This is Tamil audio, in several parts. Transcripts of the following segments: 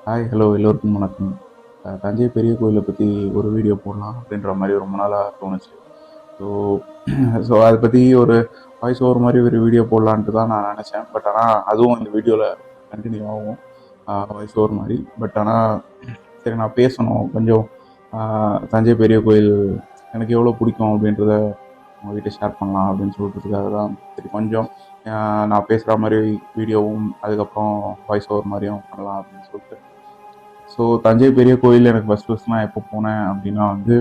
ஹாய் ஹலோ எல்லோருக்கும் வணக்கம். தஞ்சை பெரிய கோயிலை பற்றி ஒரு வீடியோ போடலாம் அப்படின்ற மாதிரி ரொம்ப நாளாக தோணுச்சு. ஸோ ஸோ அதை பற்றி ஒரு வாய்ஸ் ஓவர் மாதிரி ஒரு வீடியோ போடலான்ட்டு தான் நான் நினச்சேன். பட் ஆனால் அதுவும் இந்த வீடியோவில் கண்டினியூ ஆகும், வாய்ஸ் ஓவர் மாதிரி. பட் ஆனால் சரி, நான் பேசணும் கொஞ்சம். தஞ்சை பெரிய கோயில் எனக்கு எவ்வளோ பிடிக்கும் அப்படின்றத உங்ககிட்ட ஷேர் பண்ணலாம் அப்படின்னு சொல்கிறதுக்காக தான் சரி கொஞ்சம் நான் பேசுகிற மாதிரி வீடியோவும் அதுக்கப்புறம் வாய்ஸ் ஓவர் மாதிரியும் பண்ணலாம் அப்படின்னு சொல்லிட்டு. ஸோ தஞ்சை பெரிய கோயில் எனக்கு ஃபஸ்ட் நான் எப்போ போனேன் அப்படின்னா வந்து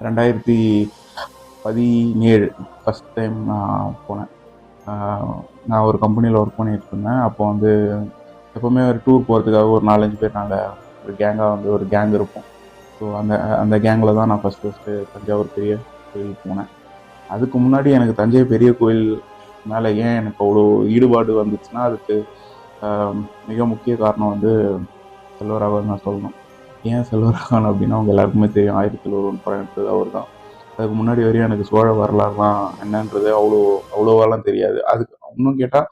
2017 ஃபஸ்ட் டைம் நான் போனேன். நான் ஒரு கம்பெனியில் ஒர்க் பண்ணிட்டு இருந்தேன். அப்போ வந்து எப்போவுமே ஒரு டூர் போகிறதுக்காக ஒரு 4-5 பேர் நாங்கள் ஒரு கேங்காக வந்து ஒரு கேங் இருப்போம். ஸோ அந்த அந்த கேங்கில் தான் நான் ஃபஸ்ட்டு தஞ்சாவூர் பெரிய கோயில் போனேன். அதுக்கு முன்னாடி எனக்கு தஞ்சை பெரிய கோயில் மேலே ஏன் எனக்கு அவ்வளோ ஈடுபாடு வந்துச்சுன்னா அதுக்கு மிக முக்கிய காரணம் வந்து செல்வராகவன் தான் சொல்லணும். ஏன் செல்வராகவன் அப்படின்னா அவங்க எல்லாருக்குமே தெரியும், 1001 படம் எடுத்தது அவர் தான். அதுக்கு முன்னாடி வரையும் எனக்கு சோழ வரலாறுலாம் என்னன்றது அவ்வளோவாலாம் தெரியாது. அதுக்கு இன்னும் கேட்டால்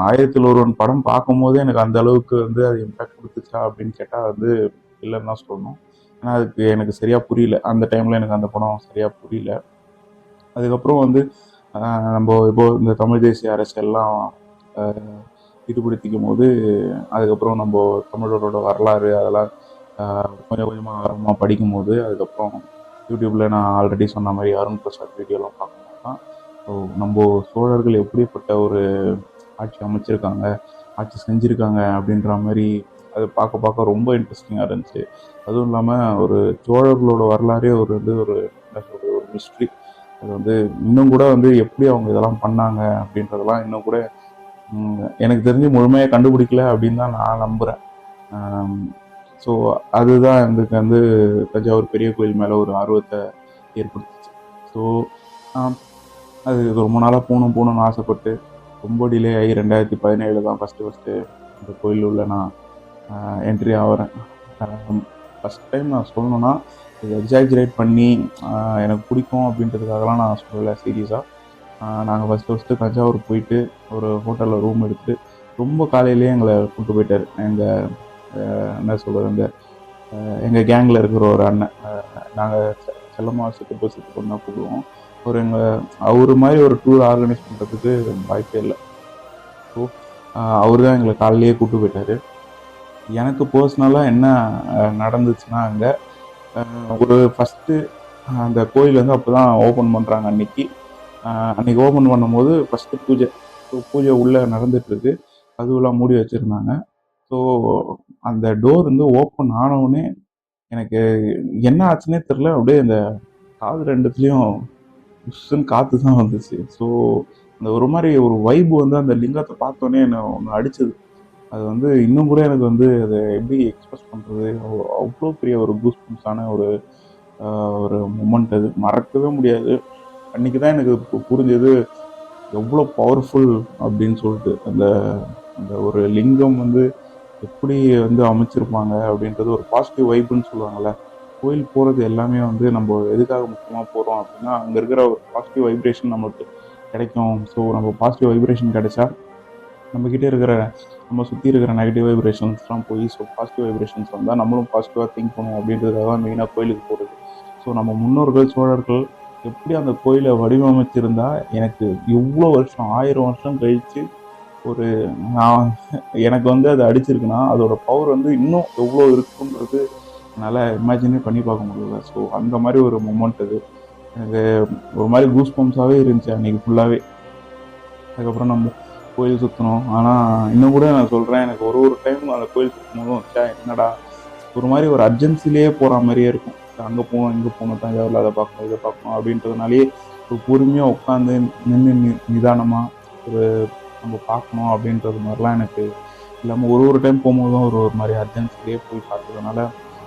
1001 படம் பார்க்கும்போதே எனக்கு அந்த அளவுக்கு வந்து அது இம்பேக்ட் கொடுத்துச்சா அப்படின்னு கேட்டால் வந்து இல்லைன்னு தான் சொல்லணும். ஏன்னா அதுக்கு எனக்கு சரியாக புரியல, அந்த டைமில் எனக்கு அந்த படம் சரியாக புரியல. அதுக்கப்புறம் வந்து நம்ம இப்போ இந்த தமிழ் தேசிய அரசியல்லாம் ஈடுபடுத்திக்கும் போது அதுக்கப்புறம் நம்ம தமிழரோட வரலாறு அதெல்லாம் கொஞ்சம் கொஞ்சமாக ஆர்வமாக படிக்கும்போது அதுக்கப்புறம் யூடியூப்பில் நான் ஆல்ரெடி சொன்ன மாதிரி அருண் பிரசாத் வீடியோலாம் பார்க்கும்போது தான் ஸோ நம்ம சோழர்கள் எப்படிப்பட்ட ஒரு ஆட்சி அமைச்சிருக்காங்க, ஆட்சி செஞ்சுருக்காங்க அப்படின்ற மாதிரி அது பார்க்க பார்க்க ரொம்ப இன்ட்ரெஸ்டிங்காக இருந்துச்சு. அதுவும் இல்லாமல் ஒரு சோழர்களோட வரலாறே ஒரு வந்து ஒரு என்ன சொல்கிறது ஒரு மிஸ்ட்ரி. அது வந்து இன்னும் கூட வந்து எப்படி அவங்க இதெல்லாம் பண்ணாங்க அப்படின்றதெல்லாம் இன்னும் கூட எனக்கு தெரிஞ்சு முழுமையாக கண்டுபிடிக்கல அப்படின்னு தான் நான் நம்புகிறேன். ஸோ அதுதான் எனக்கு வந்து தஞ்சாவூர் பெரிய கோயில் மேலே ஒரு ஆர்வத்தை ஏற்படுத்துச்சு. ஸோ அது ரொம்ப நாளாக போகணும்னு ஆசைப்பட்டு ரொம்ப டிலே ஆகி 2017 தான் ஃபஸ்ட்டு இந்த கோயில் உள்ள நான் என்ட்ரி ஆகிறேன். ஃபஸ்ட் டைம் நான் சொல்லணுன்னா இது எக்ஸாஜரேட் பண்ணி எனக்கு பிடிக்கும் அப்படின்றதுக்காகலாம் நான் சொல்லலை. சீரியஸாக நாங்கள் ஃபஸ்ட்டு தஞ்சாவூர் போயிட்டு ஒரு ஹோட்டலில் ரூம் எடுத்து ரொம்ப காலையிலேயே எங்களை கூப்பிட்டு போயிட்டார். எங்கள் என்ன சொல்கிறது, இந்த எங்கள் கேங்கில் இருக்கிற ஒரு அண்ணன், நாங்கள் செல்லமாக சித்தப்பு தான் கூப்பிடுவோம். அவர் மாதிரி ஒரு டூர் ஆர்கனைஸ் பண்ணுறதுக்கு வாய்ப்பே இல்லை. ஸோ அவர் தான் எங்களை காலையிலேயே கூப்பிட்டு போயிட்டார். எனக்கு பர்சனலாக என்ன நடந்துச்சுன்னா அங்கே ஒரு ஃபஸ்ட்டு அந்த கோயில் வந்து அப்போ தான் ஓப்பன் பண்ணுறாங்க. அன்றைக்கி ஓப்பன் பண்ணும்போது ஃபஸ்ட்டு பூஜை உள்ளே நடந்துகிட்ருக்கு, அதுவெல்லாம் மூடி வச்சுருந்தாங்க. ஸோ அந்த டோர் வந்து ஓப்பன் ஆனவுடனே எனக்கு என்ன ஆச்சுன்னே தெரில, அப்படியே இந்த காது ரெண்டுத்துலேயும் உஸ்ஸுன்னு காற்று தான் வந்துச்சு. ஸோ அந்த ஒரு மாதிரி ஒரு வைப்பு வந்து அந்த லிங்கத்தை பார்த்தோன்னே என்னை ஒன்று அடிச்சது. அது வந்து இன்னும் கூட எனக்கு வந்து அதை எப்படி எக்ஸ்பிரஸ் பண்ணுறது, அவ்வளோ பெரிய ஒரு கூஸ்பம்ஸான ஒரு ஒரு மொமெண்ட். அது மறக்கவே முடியாது. அன்றைக்கி தான் எனக்கு புரிஞ்சது எவ்வளோ பவர்ஃபுல் அப்படின்னு சொல்லிட்டு. அந்த அந்த ஒரு லிங்கம் வந்து எப்படி வந்து அமைச்சிருப்பாங்க அப்படின்றது ஒரு பாசிட்டிவ் வைப்புன்னு சொல்லுவாங்கள்ல. கோயில் போகிறது எல்லாமே வந்து நம்ம எதுக்காக முக்கியமாக போகிறோம் அப்படின்னா அங்கே இருக்கிற ஒரு பாசிட்டிவ் வைப்ரேஷன் நமக்கு கிடைக்கும். ஸோ நம்ம பாசிட்டிவ் வைப்ரேஷன் கிடைச்சா நம்மக்கிட்ட இருக்கிற நம்ம சுற்றி இருக்கிற நெகட்டிவ் வைப்ரேஷன்ஸ்லாம் போய் ஸோ பாசிட்டிவ் வைப்ரேஷன்ஸ் வந்தால் நம்மளும் பாசிட்டிவாக திங்க் பண்ணுவோம் அப்படின்றதுக்காக தான் மெயினாக கோயிலுக்கு போகிறது. ஸோ நம்ம முன்னோர்கள் சோழர்கள் எப்படி அந்த கோயிலை வடிவமைச்சிருந்தா எனக்கு இவ்வளோ வருஷம் 1000 வருஷம் கழித்து ஒரு நான் எனக்கு வந்து அது அடிச்சிருக்குன்னா அதோட பவர் வந்து இன்னும் எவ்வளோ இருக்குன்றது என்னால் இமேஜினே பண்ணி பார்க்க முடியல. ஸோ அந்த மாதிரி ஒரு மொமெண்ட் அது எனக்கு ஒரு மாதிரி கூஸ் பம்ப்ஸாகவே இருந்துச்சு அன்றைக்கி ஃபுல்லாகவே. அதுக்கப்புறம் நம்ம கோயில் சுற்றணும். ஆனால் இன்னும் கூட நான் சொல்கிறேன், எனக்கு ஒரு டைம் அந்த கோயில் சுற்றும் போதும் என்னடா ஒரு மாதிரி ஒரு அர்ஜென்சிலேயே போகிற மாதிரியே இருக்கும். அங்கே போகணும், இங்கே போகணும், தஞ்சாவூரில் அதை பார்க்கணும், இதை பார்க்கணும் அப்படின்றதுனாலே ஒரு பொறுமையாக உட்காந்து நின்று நிதானமாக ஒரு நம்ம பார்க்கணும் அப்படின்றது மாதிரிலாம் எனக்கு இல்லாமல் ஒரு டைம் போகும்போதும் ஒரு மாதிரி அர்ஜென்சிலேயே போய் பார்த்ததுனால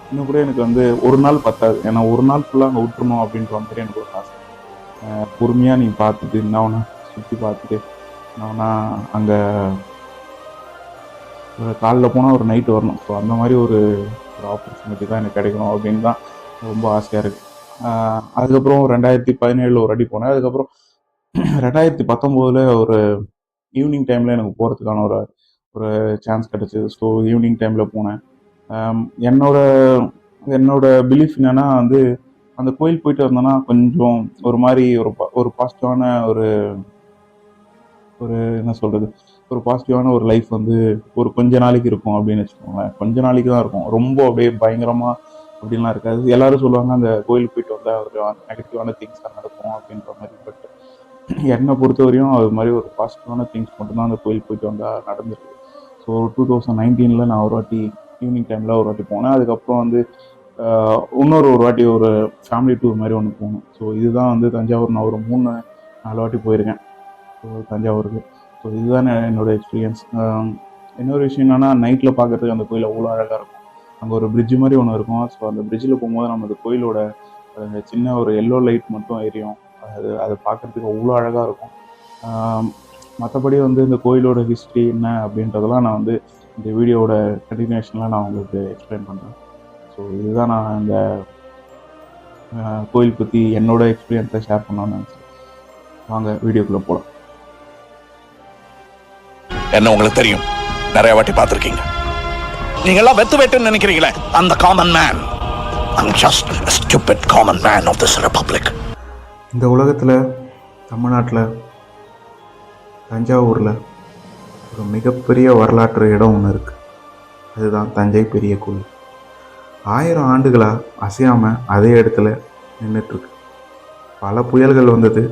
இன்னும் கூட எனக்கு வந்து ஒரு நாள் பத்தாது. ஏன்னா ஒரு நாள் ஃபுல்லாக அங்கே விட்டுறணும் அப்படின்ற மாதிரி எனக்கு ஒரு ஆசை. பொறுமையாக நீ பார்த்துட்டு என்ன சுற்றி பார்த்துட்டு நான் அங்கே காலைல போனால் ஒரு நைட்டு வரணும். ஸோ அந்த மாதிரி ஒரு ஆப்பர்ச்சுனிட்டி தான் எனக்கு கிடைக்கணும் அப்படின்னு தான் ரொம்ப ஆசையாக இருக்குது. அதுக்கப்புறம் 2017 ஒரு அடி போனேன். அதுக்கப்புறம் 2019 ஒரு ஈவினிங் டைமில் எனக்கு போகிறதுக்கான ஒரு ஒரு சான்ஸ் கிடச்சிது. ஸோ ஈவினிங் டைமில் போனேன். என்னோட என்னோட பிலீஃப் என்னன்னா வந்து அந்த கோயில் போயிட்டு வந்தோன்னா கொஞ்சம் ஒரு மாதிரி ஒரு பாசிட்டிவான ஒரு ஒரு என்ன சொல்கிறது, ஒரு பாசிட்டிவான ஒரு லைஃப் வந்து ஒரு கொஞ்ச நாளைக்கு இருக்கும் அப்படின்னு வச்சுக்கோங்களேன். கொஞ்ச நாளைக்கு தான் இருக்கும். ரொம்ப அப்படியே பயங்கரமாக அப்படின்லாம் இருக்காது. எல்லாரும் சொல்லுவாங்க அந்த கோயிலுக்கு போயிட்டு வந்தால் ஒரு நெகட்டிவான திங்ஸ் தான் நடக்கும் அப்படின்ற மாதிரி. பட் என்னை பொறுத்தவரையும் அது மாதிரி ஒரு பாசிட்டிவான திங்ஸ் மட்டும்தான் அந்த கோயிலுக்கு போயிட்டு வந்தால் நடந்திருக்கு. ஸோ 2019 நான் ஒரு வாட்டி ஈவினிங் டைமில் ஒரு வாட்டி போனேன். அதுக்கப்புறம் வந்து இன்னொரு வாட்டி ஒரு ஃபேமிலி டூர் மாதிரி ஒன்று போகணும். ஸோ இதுதான் வந்து தஞ்சாவூர் நான் ஒரு 3-4 வாட்டி போயிருக்கேன் ஸோ தஞ்சாவூருக்கு. ஸோ இதுதான் என்னோடய எக்ஸ்பீரியன்ஸ். இன்னொரு விஷயம் என்னென்னா நைட்டில் பார்க்குறதுக்கு அந்த கோயில் அவ்வளோ அழகாக இருக்கும். அங்கே ஒரு பிரிட்ஜு மாதிரி ஒன்று இருக்கும். ஸோ அந்த பிரிட்ஜில் போகும்போது நம்ம அந்த கோயிலோட சின்ன ஒரு எல்லோ லைட் மட்டும் எரியும். அதை பார்க்குறதுக்கு அவ்வளோ அழகாக இருக்கும். மற்றபடி வந்து இந்த கோயிலோட ஹிஸ்ட்ரி என்ன அப்படின்றதெல்லாம் நான் வந்து இந்த வீடியோவோட கண்டினியூஷனில் நான் உங்களுக்கு எக்ஸ்பிளைன் பண்ணுறேன். ஸோ இதுதான் நான் இந்த கோயில் பற்றி என்னோட எக்ஸ்பீரியன்ஸை ஷேர் பண்ணணும்னு நினச்சேன். வாங்க வீடியோக்குள்ளே போகலாம். என்ன உங்களுக்கு தெரியும், நிறைய வாட்டி பார்த்துருக்கீங்க. நீங்கெல்லாம் வெத்து வெட்டுன்னு நினைக்கிறீங்களே, அந்த common man. I'm just a stupid common man of this republic. இந்த உலகத்தில் தமிழ்நாட்டில் தஞ்சாவூரில் ஒரு மிகப்பெரிய வரலாற்று இடம் ஒன்று இருக்குது. அதுதான் தஞ்சை பெரிய கோயில். 1000 ஆண்டுகளாக அசையாமல் அதே இடத்துல நின்றுட்டுருக்கு. பல புயல்கள் வந்தது,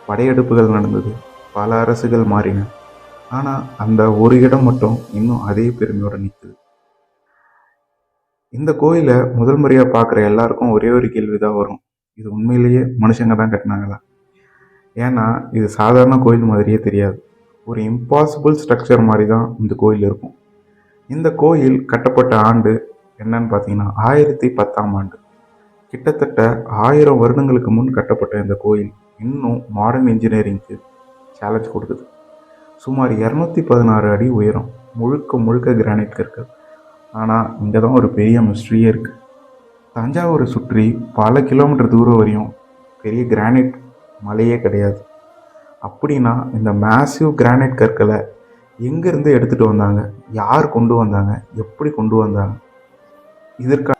படையெடுப்புகள் நடந்தது, பல அரசுகள் மாறின. ஆனால் அந்த ஒரு இடம் மட்டும் இன்னும் அதே பெருமையோடு நிற்குது. இந்த கோயிலை முதல் முறையாக பார்க்குற எல்லாருக்கும் ஒரே ஒரு கேள்வி தான் வரும், இது உண்மையிலேயே மனுஷங்க தான் கட்டினாங்களா? ஏன்னா இது சாதாரண கோயில் மாதிரியே தெரியாது. ஒரு இம்பாசிபிள் ஸ்ட்ரக்சர் மாதிரி தான் இந்த கோயில் இருக்கும். இந்த கோயில் கட்டப்பட்ட ஆண்டு என்னன்னு பார்த்தீங்கன்னா 1010ஆம் ஆண்டு. கிட்டத்தட்ட 1000 வருடங்களுக்கு முன் கட்டப்பட்ட இந்த கோயில் இன்னும் மாடர்ன் இன்ஜினியரிங்க்கு சேலஞ்ச் கொடுக்குது. சுமார் 216 அடி உயரம், முழுக்க கிரானைட் கற்கள். ஆனால் இங்கே தான் ஒரு பெரிய மிஸ்ட்ரியே இருக்குது. தஞ்சாவூரை சுற்றி பல கிலோமீட்டர் தூரம் வரையும் பெரிய கிரானைட் மலையே கிடையாது. அப்படின்னா இந்த மேசிவ் கிரானைட் கற்களை எங்கேருந்து எடுத்துகிட்டு வந்தாங்க, யார் கொண்டு வந்தாங்க, எப்படி கொண்டு வந்தாங்க? இதற்காக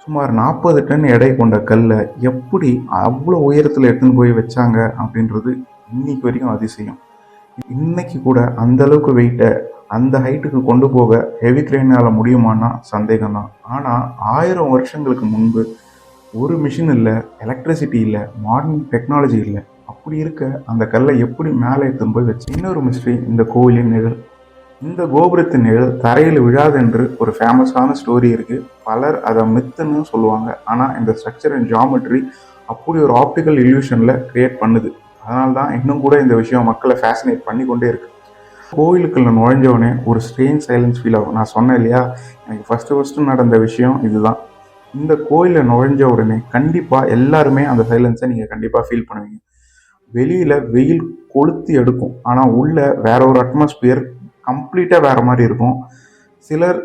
சுமார் 40 டன் எடை கொண்ட கல்லை எப்படி அவ்வளோ உயரத்தில் எடுத்துன்னு போய் வச்சாங்க அப்படின்றது இன்னைக்கு வரைக்கும் அதிசயம். இன்னைக்கு கூட அந்தளவுக்கு வெயிட்டை அந்த ஹைட்டுக்கு கொண்டு போக ஹெவி கிரெயினால் முடியுமான்னா சந்தேகம் தான். ஆனால் 1000 வருஷங்களுக்கு முன்பு ஒரு மிஷின் இல்லை, எலக்ட்ரிசிட்டி இல்லை, மாடர்ன் டெக்னாலஜி இல்லை. அப்படி இருக்க அந்த கல்லை எப்படி மேலே எடுத்துன்னு போய் வச்சு? இன்னொரு மிஸ்ட்ரி இந்த கோயிலின் நிழல். இந்த கோபுரத்தின் நிழல் தரையில் விழாது என்று ஒரு ஃபேமஸான ஸ்டோரி இருக்குது. பலர் அதை மித்துன்னு சொல்லுவாங்க. ஆனால் இந்த ஸ்ட்ரக்சர் அண்ட் ஜியாமெட்ரி அப்படி ஒரு ஆப்டிக்கல் இல்யூஷனில் க்ரியேட் பண்ணுது. அதனால தான் இன்னும் கூட இந்த விஷயம் மக்களை ஃபேசினேட் பண்ணி கொண்டே இருக்குது. கோயிலுக்குள்ள நுழைஞ்சவொடனே ஒரு ஸ்ட்ரேஞ்ச் சைலன்ஸ் ஃபீல் ஆகும். நான் சொன்னேன் இல்லையா, எனக்கு ஃபஸ்ட்டு நடந்த விஷயம் இதுதான். இந்த கோயிலில் நுழைஞ்ச உடனே கண்டிப்பாக எல்லாருமே அந்த சைலன்ஸை நீங்கள் கண்டிப்பாக ஃபீல் பண்ணுவீங்க. வெளியில் வெயில் கொளுத்தி எடுக்கும், ஆனால் உள்ளே வேற ஒரு அட்மாஸ்பியர் கம்ப்ளீட்டாக வேறு மாதிரி இருக்கும். சிலர்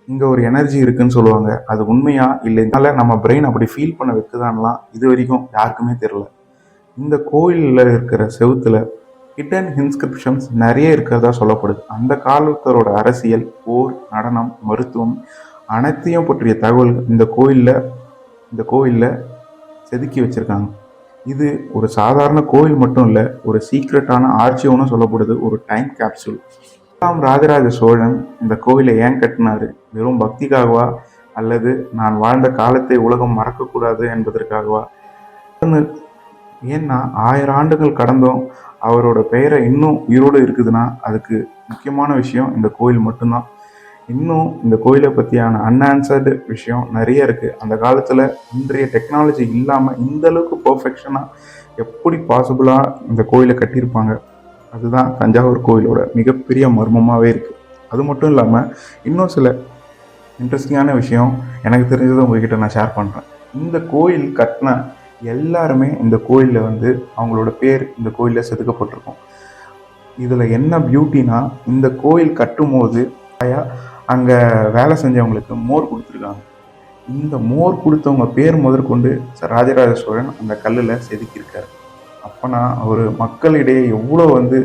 இங்கே ஒரு எனர்ஜி இருக்குதுன்னு சொல்லுவாங்க. அது உண்மையா இல்லைனால நம்ம பிரெயின் அப்படி ஃபீல் பண்ண வைக்குதான்லாம் இது வரைக்கும் யாருக்குமே தெரில. இந்த கோயிலில் இருக்கிற செவுத்தில் ஹிடன் இன்ஸ்கிரிப்ஷன்ஸ் நிறைய இருக்கிறதா சொல்லப்படுது. அந்த காலத்தரோட அரசியல், போர், நடனம், மருத்துவம் அனைத்தையும் பற்றிய தகவல்கள் இந்த கோயிலில் செதுக்கி வச்சுருக்காங்க. இது ஒரு சாதாரண கோயில் மட்டும் இல்லை, ஒரு சீக்ரெட்டான ஆர்ச்சியோன்னு சொல்லப்படுது, ஒரு டைம் கேப்சூல். ராஜராஜ சோழன் இந்த கோயிலை ஏன் கட்டினாரு? வெறும் பக்திக்காகவா அல்லது நான் வாழ்ந்த காலத்தை உலகம் மறக்கக்கூடாது என்பதற்காகவா? ஏன்னா 1000 ஆண்டுகள் கடந்தும் அவரோட பெயரை இன்னும் உயிரோடு இருக்குதுன்னா அதுக்கு முக்கியமான விஷயம் இந்த கோயில் மட்டும்தான். இன்னும் இந்த கோயிலை பற்றியான அன்ஆன்சர்டு விஷயம் நிறைய இருக்குது. அந்த காலத்தில் இன்றைய டெக்னாலஜி இல்லாமல் இந்த அளவுக்கு பர்ஃபெக்ஷனாக எப்படி பாசிபிளாக இந்த கோயிலை கட்டியிருப்பாங்க? அதுதான் தஞ்சாவூர் கோயிலோட மிகப்பெரிய மர்மமாகவே இருக்குது. அது மட்டும் இல்லாமல் இன்னும் சில இன்ட்ரெஸ்டிங்கான விஷயம் எனக்கு தெரிஞ்சதை உங்ககிட்ட நான் ஷேர் பண்ணுறேன். இந்த கோயில் கட்டின எல்லாருமே இந்த கோயிலில் வந்து அவங்களோட பேர் இந்த கோயிலில் செதுக்கப்பட்டிருக்கும். இதில் என்ன பியூட்டினா, இந்த கோயில் கட்டும் போது அங்கே வேலை செஞ்சவங்களுக்கு மோர் கொடுத்துருக்காங்க. இந்த மோர் கொடுத்தவங்க பேர் முதற்கொண்டு ராஜராஜ சோழன் அந்த கல்லில் செதுக்கியிருக்காரு. அப்போனா அவர் மக்களிடையே எவ்வளோ வந்து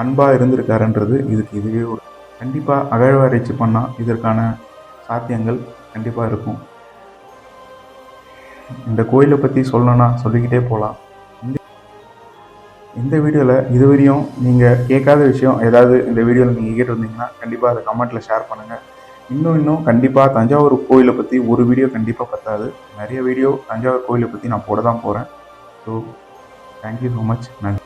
அன்பாக இருந்திருக்காருன்றது இதுவே ஒரு கண்டிப்பாக அகழ்வாராய்ச்சி பண்ணால் இதற்கான சாத்தியங்கள் கண்டிப்பாக இருக்கும். இந்த கோயிலை பற்றி சொல்லணும்னா சொல்லிக்கிட்டே போகலாம். இந்த வீடியோவில் இதுவரையும் நீங்கள் கேட்காத விஷயம் ஏதாவது இந்த வீடியோவில் நீங்கள் கேட்டிருந்தீங்கன்னா கண்டிப்பாக அதை கமெண்ட்டில் ஷேர் பண்ணுங்கள். இன்னும் கண்டிப்பாக தஞ்சாவூர் கோயிலை பற்றி ஒரு வீடியோ கண்டிப்பாக பத்தாது. நிறைய வீடியோ தஞ்சாவூர் கோயிலை பற்றி நான் போட தான் போகிறேன். So thank you so much. நன்றி.